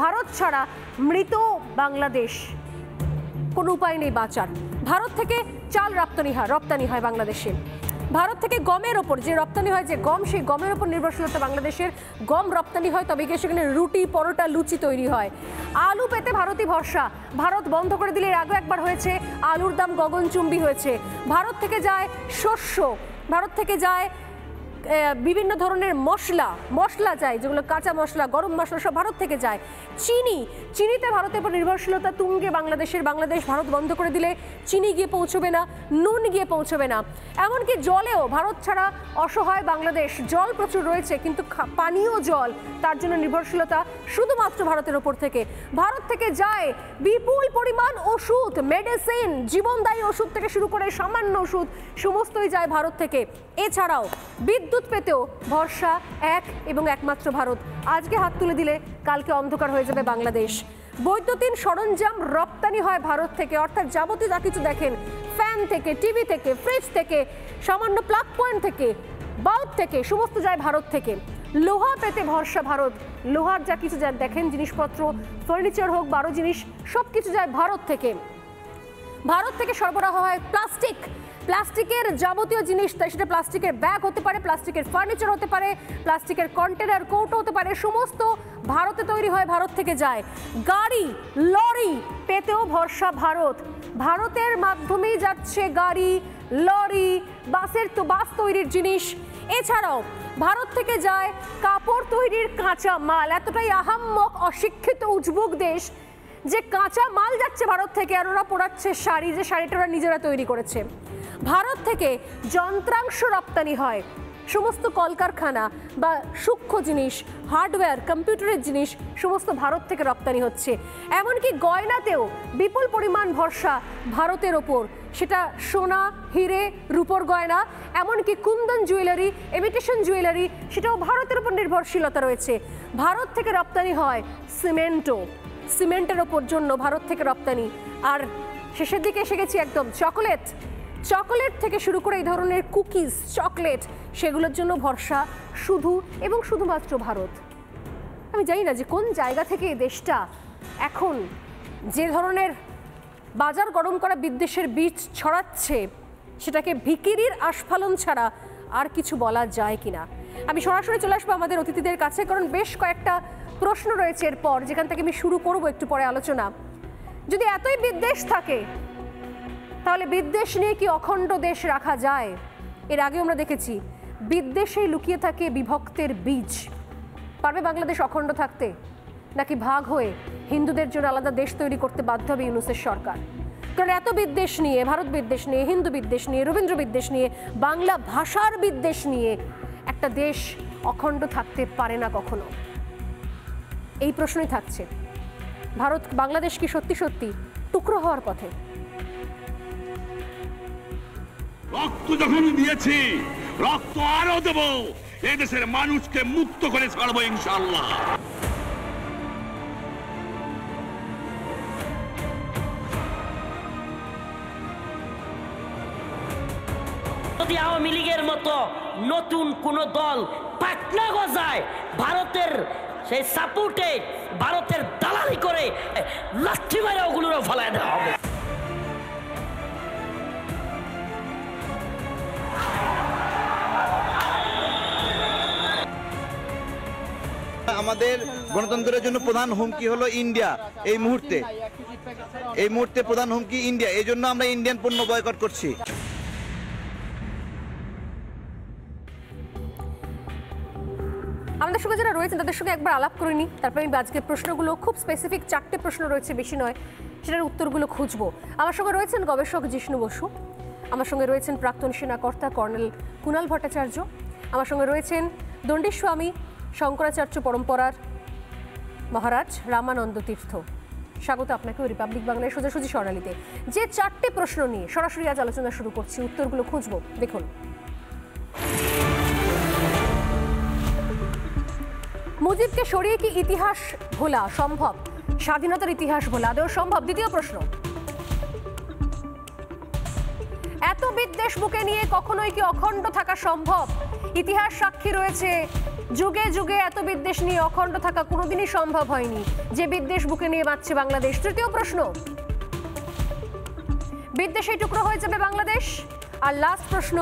ভারত ছাড়া মৃত বাংলাদেশ, কোনো উপায় নেই বাঁচার। ভারত থেকে চাল রপ্তানি হয় বাংলাদেশে, ভারত থেকে গমের ওপর যে রপ্তানি হয়, যে গম, সেই গমের ওপর নির্ভরশীলতা বাংলাদেশের। গম রপ্তানি হয় তবে গিয়ে সেখানে রুটি, পরোটা, লুচি তৈরি হয়। আলু পেতে ভারতই ভরসা, ভারত বন্ধ করে দিলে এর আগে একবার হয়েছে, আলুর দাম গগনচুম্বী হয়েছে। ভারত থেকে যায় শস্য, ভারত থেকে যায় বিভিন্ন ধরনের মশলা যায়, যেগুলো কাঁচা মশলা, গরম মশলা, সব ভারত থেকে যায়। চিনিতে ভারতের উপর নির্ভরশীলতা তুঙ্গে বাংলাদেশ ভারত বন্ধ করে দিলে চিনি গিয়ে পৌঁছবে না, নুন গিয়ে পৌঁছবে না। এমনকি জলেও ভারত ছাড়া অসহায় বাংলাদেশ। জল প্রচুর রয়েছে কিন্তু পানীয় জল, তার জন্য নির্ভরশীলতা শুধুমাত্র ভারতের ওপর থেকে। ভারত থেকে যায় বিপুল পরিমাণ ওষুধ, মেডিসিন, জীবনদায়ী ওষুধ থেকে শুরু করে সামান্য ওষুধ সমস্তই যায় ভারত থেকে। এছাড়াও বিদ্যুৎ পেতেও ভরসা এক এবং একমাত্র ভারত। আজকে হাত তুলে দিলে কালকে অন্ধকার হয়ে যাবে বাংলাদেশ। বৈদ্যুতিন সরঞ্জাম রপ্তানি হয় ভারত থেকে, অর্থাৎ যাবতীয় যা কিছু দেখেন, ফ্যান থেকে, টিভি থেকে, ফ্রিজ থেকে, সামান্য প্লাগ পয়েন্ট থেকে, বাল্ব থেকে, সমস্ত যায় ভারত থেকে। লোহা পেতে ভরসা ভারত, লোহার যা কিছু যা দেখেন জিনিসপত্র, ফার্নিচার হোক, 12 জিনিস, সব কিছু যায় ভারত থেকে। ভারত থেকে সরবরাহ হয় প্লাস্টিকের যাবতীয় জিনিস, তাই সেটা প্লাস্টিকের ব্যাগ হতে পারে, প্লাস্টিকের ফার্নিচার হতে পারে, প্লাস্টিকের কন্টেনার, কৌটো হতে পারে, সমস্ত ভারতে তৈরি হয়, ভারত থেকে যায়। গাড়ি, লরি পেতেও ভরসা ভারত, ভারতের মাধ্যমেই যাচ্ছে গাড়ি, লরি, বাস তৈরির জিনিস। এছাড়াও ভারত থেকে যায় কাপড় তৈরির কাঁচা মাল। এতটাই আহাম্মক, অশিক্ষিত, উজবুক দেশ যে কাঁচা মাল যাচ্ছে ভারত থেকে, আর ওরা পরাচ্ছে শাড়ি, যে শাড়িটা ওরা নিজেরা তৈরি করেছে। ভারত থেকে যন্ত্রাংশ রপ্তানি হয়, সমস্ত কলকারখানা বা সূক্ষ্ম জিনিস, হার্ডওয়্যার, কম্পিউটারের জিনিস সমস্ত ভারত থেকে রপ্তানি হচ্ছে। এমনকি গয়নাতেও বিপুল পরিমাণ ভরসা ভারতের ওপর, সেটা সোনা, হিরে, রূপোর গয়না, এমনকি কুন্দন জুয়েলারি, ইমিটেশন জুয়েলারি, সেটাও ভারতের উপর নির্ভরশীলতা রয়েছে। ভারত থেকে রপ্তানি হয় সিমেন্টের ওপর জন্য ভারত থেকে রপ্তানি। আর শেষের দিকে এসে গেছি একদম চকোলেট থেকে শুরু করে এই ধরনের কুকিজ, চকলেট, সেগুলোর জন্য ভরসা শুধু এবং শুধুমাত্র ভারত। আমি জানি না যে কোন জায়গা থেকে এই দেশটা এখন যে ধরনের বাজার গরম করা বিদ্বেষের বীজ ছড়াচ্ছে, সেটাকে ভিকিরির আস্ফালন ছাড়া আর কিছু বলা যায় কিনা। আমি সরাসরি চলে আসবো আমাদের অতিথিদের কাছে, কারণ বেশ কয়েকটা প্রশ্ন রয়েছে এরপর, যেখান থেকে আমি শুরু করব একটু পরে আলোচনা। যদি এতই বিদ্বেষ থাকে, তাহলে বিদ্বেষ নিয়ে কি অখণ্ড দেশ রাখা যায়? এর আগে আমরা দেখেছি বিদ্বেষেই লুকিয়ে থাকে বিভক্তের বীজ। পারবে বাংলাদেশ অখণ্ড থাকতে, নাকি ভাগ হয়ে হিন্দুদের জন্য আলাদা দেশ তৈরি করতে বাধ্য হবে ইউনূসের সরকার? কারণ এত বিদ্বেষ নিয়ে, ভারত বিদ্বেষ নিয়ে, হিন্দু বিদ্বেষ নিয়ে, রবীন্দ্র বিদ্বেষ নিয়ে, বাংলা ভাষার বিদ্বেষ নিয়ে একটা দেশ অখণ্ড থাকতে পারে না কখনো। এই প্রশ্নই থাকছে। বাংলাদেশ কি সত্যি সত্যি টুকরো হওয়ার পথে? রক্ত যখন দিয়েছি, রক্ত আরো দেব, এদেশের মানুষকে মুক্ত করে ছাড়বো ইনশাআল্লাহ। যদি আওয়ামী লীগের মতো নতুন কোন দল পাটনা গজায়, ভারতের সেই সাপোর্টে, ভারতের দালালি করে লাঠি মেরে ওগুলোরও ফেলায় দেওয়া হবে। আমাদের গণতন্ত্রের জন্য প্রধান হুমকি হলো ইন্ডিয়া। এই মুহূর্তে প্রধান হুমকি ইন্ডিয়া, এই জন্য আমরা ইন্ডিয়ান পণ্য বয়কট করছি। আমাদের সঙ্গে যারা রয়েছেন তাদের সঙ্গে একবার আলাপ করে নিই, তারপরে আমি আজকের প্রশ্নগুলো, খুব স্পেসিফিক 4টে প্রশ্ন রয়েছে, বেশি নয়, সেটার উত্তরগুলো খুঁজবো। আমার সঙ্গে রয়েছেন গবেষক জিষ্ণু বসু, আমার সঙ্গে রয়েছেন প্রাক্তন সেনাকর্তা কর্নেল কুণাল ভট্টাচার্য, আমার সঙ্গে রয়েছেন দণ্ডীস্বামী শঙ্করাচার্য পরম্পরার মহারাজ রামানন্দ তীর্থ। স্বাগত আপনাকেও রিপাবলিক বাংলায় সোজাসুজি স্বর্ণালীতে। যে 4টে প্রশ্ন নিয়ে সরাসরি আজ আলোচনা শুরু করছি, উত্তরগুলো খুঁজবো। দেখুন, মুজিবকে সরিয়ে কি ইতিহাস ভোলা সম্ভব? স্বাধীনতার ইতিহাস ভোলা আদৌ সম্ভব? দ্বিতীয় প্রশ্ন, এত বিদ্বেষ বুকে নিয়ে কখনোই কি অখণ্ড থাকা সম্ভব? ইতিহাস সাক্ষী রয়েছে যুগে যুগে এত বিদ্বেষ নিয়ে অখণ্ড থাকা কোনোদিনই সম্ভব হয়নি, যে বিদ্বেষ বুকে নিয়ে বাঁচছে বাংলাদেশ। তৃতীয় প্রশ্ন, বিদ্বেষে টুকরো হয়ে যাবে বাংলাদেশ? আর লাস্ট প্রশ্ন,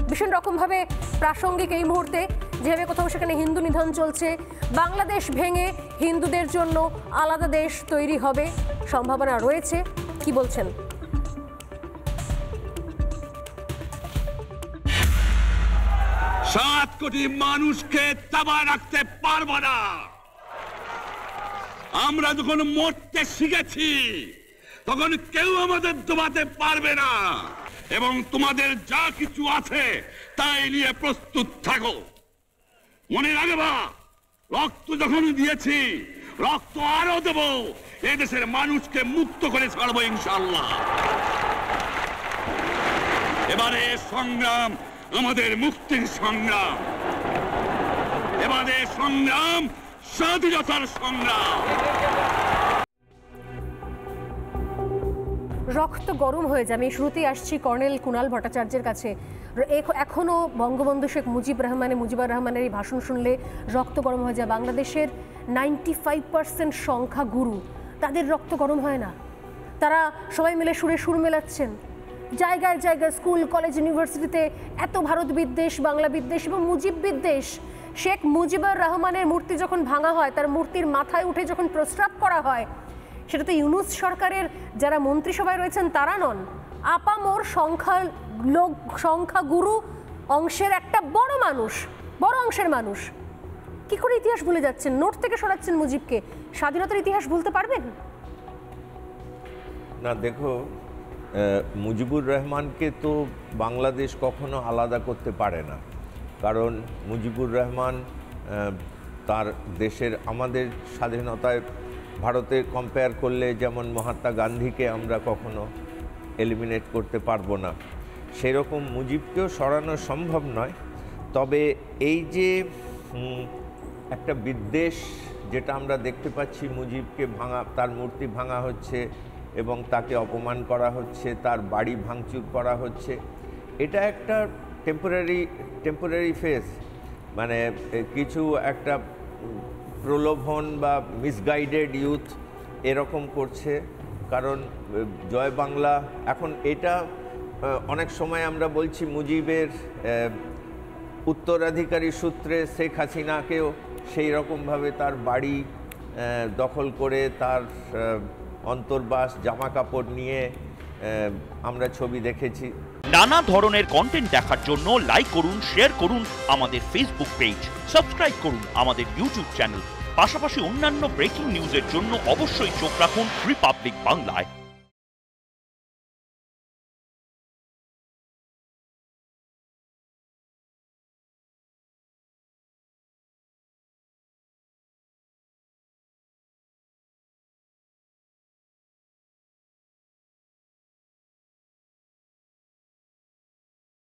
ভীষণ রকমভাবে প্রাসঙ্গিক এই মুহূর্তে, যেভাবে কোথাও সেখানে হিন্দু নিধন চলছে, বাংলাদেশ ভেঙে হিন্দুদের জন্য আলাদা দেশ তৈরি হবে, সম্ভাবনা রয়েছে, কি বলছেন? 7 কোটি মানুষকে দাবা রাখতে পারবো না। আমরা যখন মরতে শিখেছি তখন কেউ আমাদের দবাতে পারবে না, এবং তোমাদের যা কিছু আছে তাই নিয়ে প্রস্তুত থাকো। মনে রাখবা, রক্ত যখন দিয়েছি রক্ত আরো দেব, এদেশের মানুষকে মুক্ত করে ছাড়বো ইনশাআল্লাহ। এবারে সংগ্রাম আমাদের মুক্তির সংগ্রাম, এবারে সংগ্রাম স্বাধীনতার সংগ্রাম। রক্ত গরম হয়ে যায়। আমি শুরুতেই আসছি কর্নেল কুণাল ভট্টাচার্যের কাছে। এখনও বঙ্গবন্ধু শেখ মুজিবুর রহমানের এই ভাষণ শুনলে রক্ত গরম হয়ে যায়। বাংলাদেশের 95% সংখ্যাগুরু, তাদের রক্ত গরম হয় না? তারা সবাই মিলে সুরে সুর মেলাচ্ছেন, জায়গায় জায়গায় স্কুল কলেজ ইউনিভার্সিটিতে এত ভারত বিদ্বেষ, বাংলা বিদ্বেষ এবং মুজিব বিদ্বেষ। শেখ মুজিবুর রহমানের মূর্তি যখন ভাঙা হয়, তার মূর্তির মাথায় উঠে যখন প্রস্রাব করা হয়, সেটা তো ইউনূস সরকারের যারা মন্ত্রিসভায় রয়েছেন তারা নন, আপামর সংখ্যাগুরু অংশের একটা বড় অংশের মানুষ। কি করে ইতিহাস ভুলে যাচ্ছেন? নোট থেকে সরাচ্ছেন মুজিবকে, স্বাধীনতার ইতিহাস ভুলতে পারবেন না? দেখো, মুজিবুর রহমানকে তো বাংলাদেশ কখনো আলাদা করতে পারে না, কারণ মুজিবুর রহমান তার দেশের, আমাদের স্বাধীনতায় ভারতে কম্পেয়ার করলে যেমন মহাত্মা গান্ধীকে আমরা কখনো এলিমিনেট করতে পারবো না, সেরকম মুজিবকেও সরানো সম্ভব নয়। তবে এই যে একটা বিদ্বেষ যেটা আমরা দেখতে পাচ্ছি, মুজিবকে ভাঙা, তার মূর্তি ভাঙা হচ্ছে এবং তাকে অপমান করা হচ্ছে, তার বাড়ি ভাঙচুর করা হচ্ছে, এটা একটা টেম্পোরারি ফেজ, মানে কিছু একটা প্রলোভন বা মিসগাইডেড ইউথ এরকম করছে। কারণ জয় বাংলা, এখন এটা অনেক সময় আমরা বলছি মুজিবের উত্তরাধিকারী সূত্রে শেখ হাসিনাকেও সেই রকমভাবে তার বাড়ি দখল করে তার অন্তর্বাস, জামা কাপড় নিয়ে আমরা ছবি দেখেছি। নানা ধরনের কন্টেন্ট দেখার জন্য লাইক করুন, শেয়ার করুন আমাদের ফেসবুক পেজ, সাবস্ক্রাইব করুন আমাদের ইউটিউব চ্যানেল। পাশাপাশি অন্যান্য ব্রেকিং নিউজের জন্য অবশ্যই চোখ রাখুন রিপাবলিক বাংলায়।